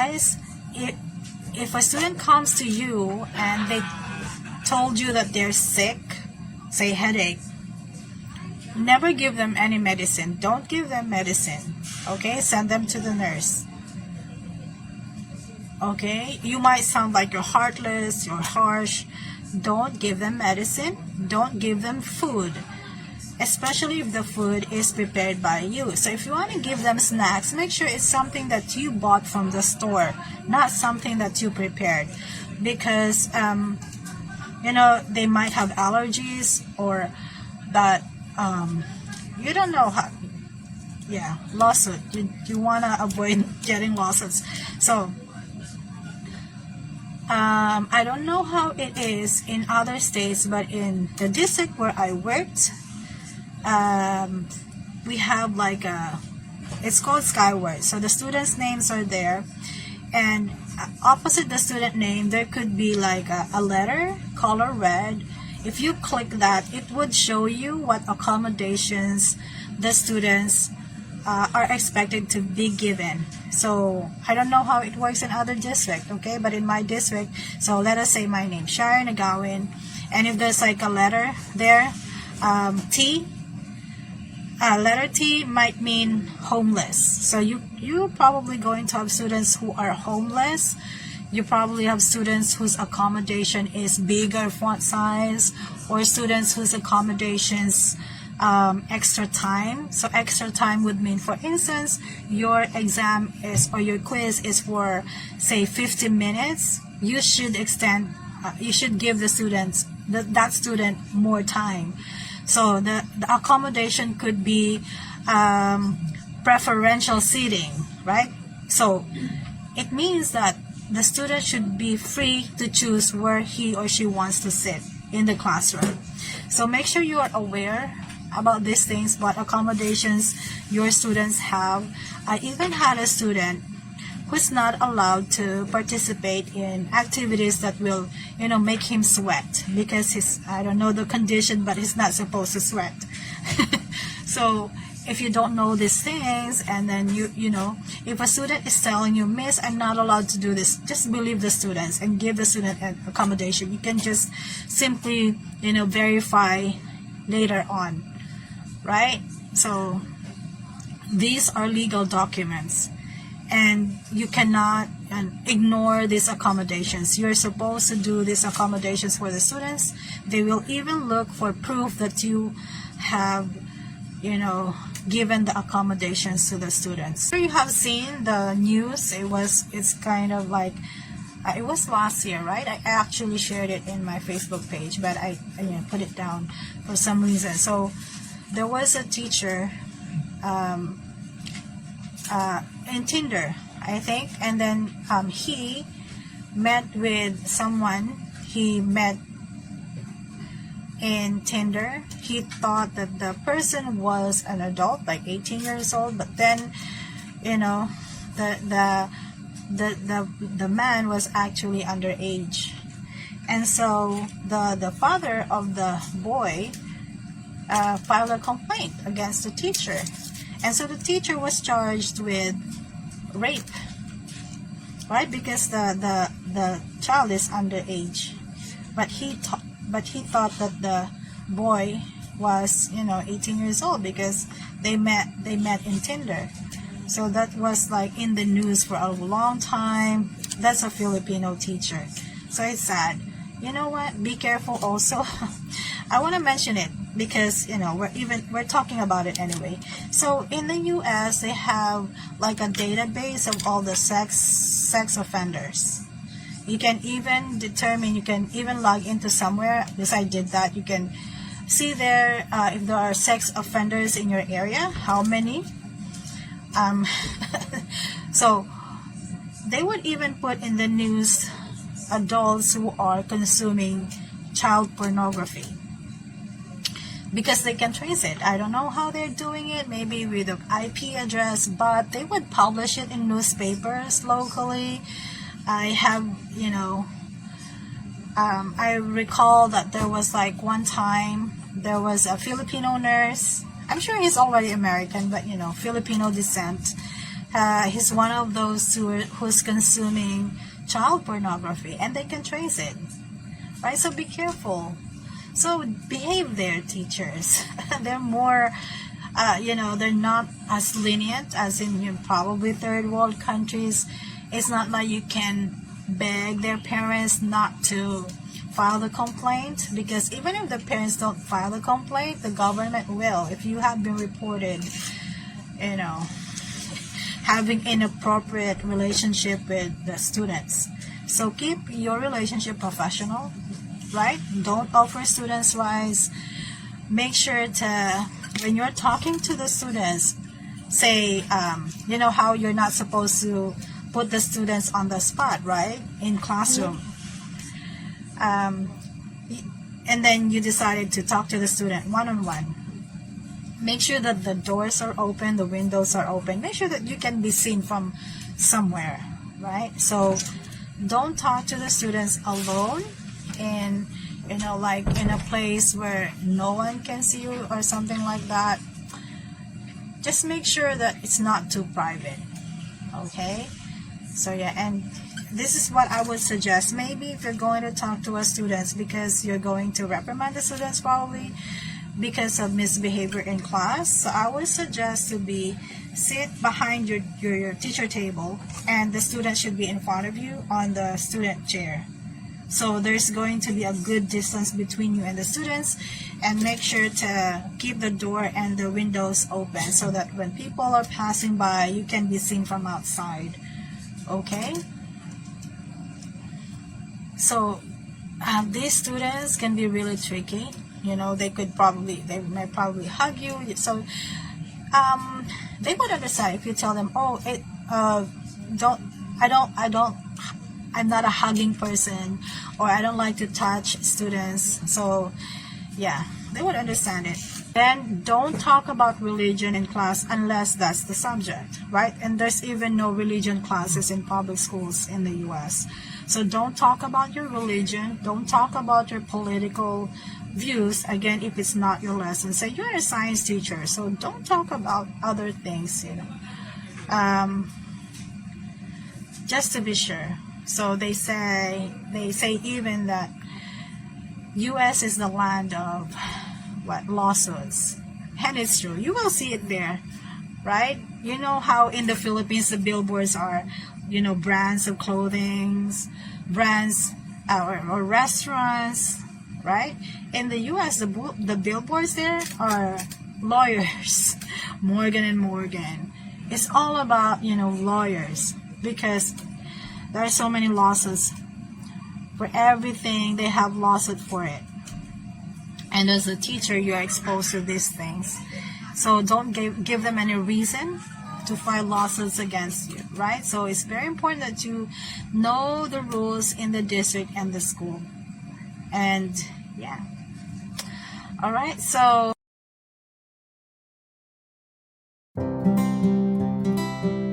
guys, if a student comes to you and they told you that they're sick, say headache, never give them any medicine. Don't give them medicine. Okay, send them to the nurse. Okay, you might sound like you're heartless, you're harsh. Don't give them medicine. Don't give them food, especially if the food is prepared by you. So if you want to give them snacks, make sure it's something that you bought from the store, not something that you prepared, because they might have allergies, or that you don't know how. Yeah, lawsuit. You want to avoid getting lawsuits. So I don't know how it is in other states, but in the district where I worked, we have like it's called Skyward. So the students' names are there, and opposite the student name there could be like a letter, color red. If you click that, it would show you what accommodations the students are expected to be given. So I don't know how it works in other districts, okay, but in my district, so let us say my name, Sharon Agawin, and if there's like a letter there, T, letter T might mean homeless. So you're probably going to have students who are homeless. You probably have students whose accommodation is bigger font size, or students whose accommodations extra time. So extra time would mean, for instance, your exam is, or your quiz is for say 50 minutes. You should extend, you should give the students, that student more time. So the accommodation could be preferential seating, right? So it means that the student should be free to choose where he or she wants to sit in the classroom. So make sure you are aware about these things, what accommodations your students have. I even had a student who's not allowed to participate in activities that will, make him sweat, because I don't know the condition, but he's not supposed to sweat. So if you don't know these things, and then if a student is telling you, Miss, I'm not allowed to do this, just believe the students and give the student an accommodation. You can just simply, verify later on, right? So these are legal documents, and you cannot ignore these accommodations. You're supposed to do these accommodations for the students. They will even look for proof that you have, given the accommodations to the students. So you have seen the news. It's kind of like, it was last year, right? I actually shared it in my Facebook page, but I put it down for some reason. So there was a teacher in Tinder, I think, and then he met with someone he met in Tinder. He thought that the person was an adult, like 18 years old, but then the man was actually underage, and so the father of the boy filed a complaint against the teacher, and so the teacher was charged with rape, right? Because the child is underage, but he thought that the boy was 18 years old because they met in Tinder. So that was like in the news for a long time. That's a Filipino teacher. So it's sad. You know what? Be careful also. I want to mention it because we're talking about it anyway. So in the US, they have like a database of all the sex offenders. You can even determine, you can even log into somewhere, because I did that. You can see there if there are sex offenders in your area, how many. So they would even put in the news adults who are consuming child pornography, because they can trace it. I don't know how they're doing it, maybe with an IP address, but they would publish it in newspapers locally. I have, I recall that there was like one time there was a Filipino nurse. I'm sure he's already American, but Filipino descent, he's one of those who's consuming child pornography, and they can trace it, right? So be careful. So behave there, teachers. They're more, they're not as lenient as in probably third world countries. It's not like you can beg their parents not to file the complaint, because even if the parents don't file the complaint, the government will. If you have been reported, having inappropriate relationship with the students. So keep your relationship professional, right? Don't offer students rights. Make sure to, when you're talking to the students, say, how you're not supposed to put the students on the spot, right? In classroom. And then you decided to talk to the student one-on-one. Make sure that the doors are open, the windows are open. Make sure that you can be seen from somewhere, right? So don't talk to the students alone in, like in a place where no one can see you or something like that. Just make sure that it's not too private, okay? So yeah, and this is what I would suggest. Maybe if you're going to talk to our students, because you're going to reprimand the students probably because of misbehavior in class, so I would suggest to be sit behind your teacher table, and the student should be in front of you on the student chair. So there's going to be a good distance between you and the students, and make sure to keep the door and the windows open so that when people are passing by, you can be seen from outside. Okay? So these students can be really tricky. They may probably hug you. So they would understand if you tell them, I'm not a hugging person, or I don't like to touch students. So yeah, they would understand it. Then don't talk about religion in class unless that's the subject, right? And there's even no religion classes in public schools in the US. So don't talk about your religion. Don't talk about your political views, again, if it's not your lesson. Say you're a science teacher, so don't talk about other things, just to be sure. So they say even that US is the land of lawsuits, and it's true. You will see it there, right? You know how in the Philippines the billboards are, brands of clothing, brands or restaurants, right? In the US, the billboards there are lawyers, Morgan and Morgan. It's all about, lawyers, because there are so many lawsuits for everything. They have lawsuit for it. And as a teacher, you're exposed to these things. So don't give them any reason to file lawsuits against you, right? So it's very important that you know the rules in the district and the school. And yeah. All right, so